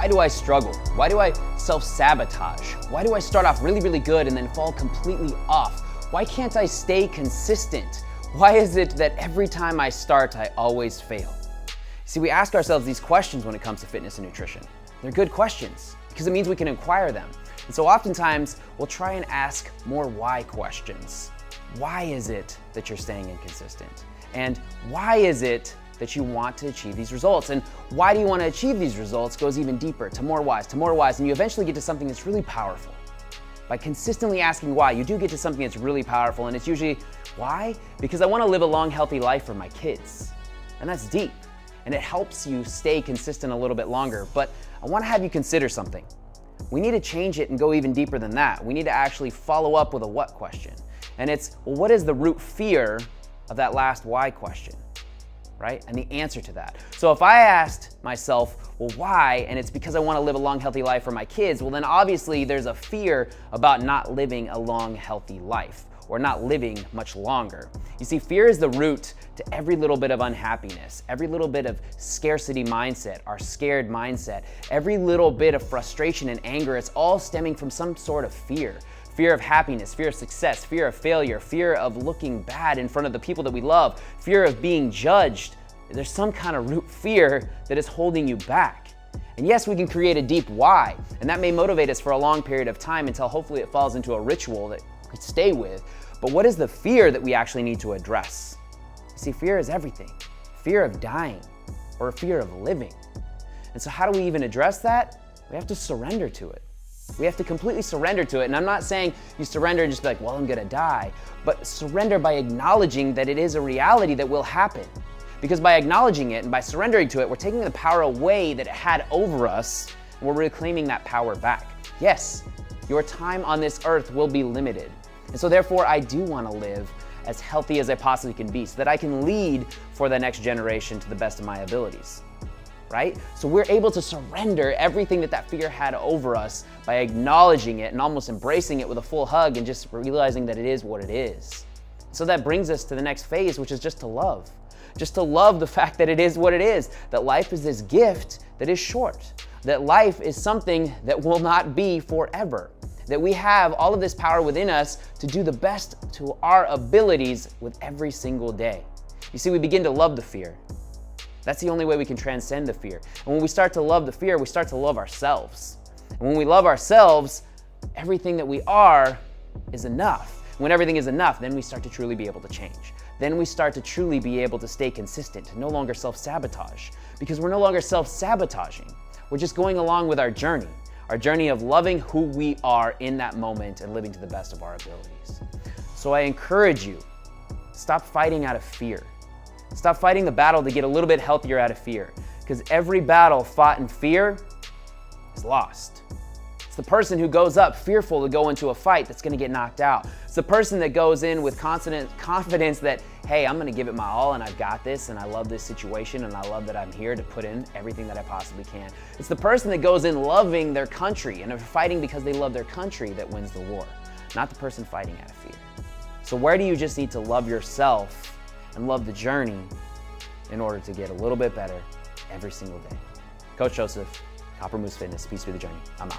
Why do I struggle? Why do I self-sabotage? Why do I start off really, really good and then fall completely off? Why can't I stay consistent? Why is it that every time I start, I always fail? See, we ask ourselves these questions when it comes to fitness and nutrition. They're good questions because it means we can inquire them. And so oftentimes, we'll try and ask more why questions. Why is it that you're staying inconsistent? And why is it that you want to achieve these results? And why do you want to achieve these results goes even deeper, to more whys, and you eventually get to something that's really powerful. By consistently asking why, you do get to something that's really powerful, and it's usually, why? Because I want to live a long, healthy life for my kids. And that's deep, and it helps you stay consistent a little bit longer. But I want to have you consider something. We need to change it and go even deeper than that. We need to actually follow up with a what question. And it's, well, what is the root fear of that last why question, right? And the answer to that. So if I asked myself, well, why? And it's because I want to live a long, healthy life for my kids. Well, then obviously there's a fear about not living a long, healthy life, or not living much longer. You see, fear is the root to every little bit of unhappiness, every little bit of scarcity mindset, our scared mindset, every little bit of frustration and anger. It's all stemming from some sort of fear. Fear of happiness, fear of success, fear of failure, fear of looking bad in front of the people that we love, fear of being judged. There's some kind of root fear that is holding you back. And yes, we can create a deep why, and that may motivate us for a long period of time until hopefully it falls into a ritual that we stay with. But what is the fear that we actually need to address? You see, fear is everything. Fear of dying or fear of living. And so how do we even address that? We have to surrender to it. We have to completely surrender to it. And I'm not saying you surrender and just be like, well, I'm gonna die. But surrender by acknowledging that it is a reality that will happen. Because by acknowledging it and by surrendering to it, we're taking the power away that it had over us, and we're reclaiming that power back. Yes, your time on this earth will be limited. And so therefore, I do want to live as healthy as I possibly can be so that I can lead for the next generation to the best of my abilities. Right? So we're able to surrender everything that fear had over us by acknowledging it and almost embracing it with a full hug and just realizing that it is what it is. So that brings us to the next phase, which is just to love. Just to love the fact that it is what it is, that life is this gift that is short, that life is something that will not be forever, that we have all of this power within us to do the best to our abilities with every single day. You see, we begin to love the fear. That's the only way we can transcend the fear. And when we start to love the fear, we start to love ourselves. And when we love ourselves, everything that we are is enough. When everything is enough, then we start to truly be able to change. Then we start to truly be able to stay consistent, no longer self-sabotage. Because we're no longer self-sabotaging. We're just going along with our journey of loving who we are in that moment and living to the best of our abilities. So I encourage you, stop fighting out of fear. Stop fighting the battle to get a little bit healthier out of fear, because every battle fought in fear is lost. It's the person who goes up fearful to go into a fight that's gonna get knocked out. It's the person that goes in with constant confidence that, hey, I'm gonna give it my all and I've got this and I love this situation and I love that I'm here to put in everything that I possibly can. It's the person that goes in loving their country and are fighting because they love their country that wins the war, not the person fighting out of fear. So where do you just need to love yourself and love the journey in order to get a little bit better every single day? Coach Joseph, Copper Moose Fitness, peace be the journey. I'm out.